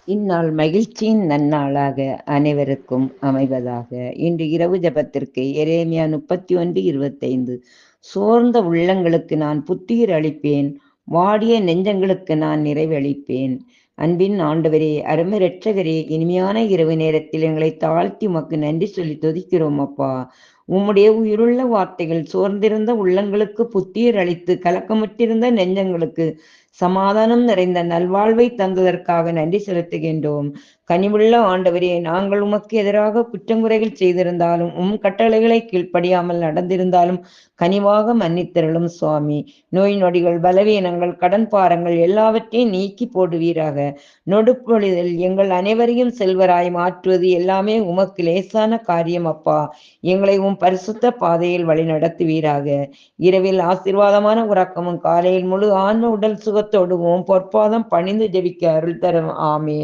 இந்நாள் மகிழ்ச்சியின் நன்னாளாக அனைவருக்கும் அமைவதாக. இன்று இரவு ஜெபத்திற்கு எரேமியா 31:25. சோர்ந்த உள்ளங்களுக்கு நான் புத்துயிர் அளிப்பேன், வாடிய நெஞ்சங்களுக்கு நான் நிறைவளிப்பேன். அன்பின் ஆண்டவரே, அருமை இரட்சகரே, இனிமையான இரவு நேரத்தில் எங்களை தாழ்த்தி உமக்கு நன்றி சொல்லி துதிக்கிறோம் அப்பா. உம்முடைய உயிருள்ள வார்த்தைகள் சோர்ந்திருந்த உள்ளங்களுக்கு புத்துயிர் அளித்து, கலக்கமுற்றிருந்த நெஞ்சங்களுக்கு சமாதானம் நிறைந்த நல்வாழ்வை தந்ததற்காக நன்றி செலுத்துகின்றோம். கனிவுள்ள ஆண்டவரே, நாங்கள் உமக்கு எதிராக குற்றங்குறைகள் செய்திருந்தாலும், உம் கட்டளைகளை கீழ்ப்படியாமல் நடந்திருந்தாலும் கனிவாக மன்னித்தருளும் சுவாமி. நோய் நொடிகள், பலவீனங்கள், கடன் பாரங்கள் எல்லாவற்றையும் நீக்கி போடுவீராக. நொடுப்பொழுதில் எங்கள் அனைவரையும் செல்வராய் மாற்றுவது எல்லாமே உமக்கு லேசான காரியம் அப்பா. எங்களை உம் பரிசுத்த பாதையில் வழி நடத்துவீராக. இரவில் ஆசீர்வாதமான உறக்கமும், காலையில் முழு ஆன்ம உடல் சுகத்தோடு உம் பொற்பாதம் பணிந்து ஜெபிக்க அருள் தரும். ஆமென்.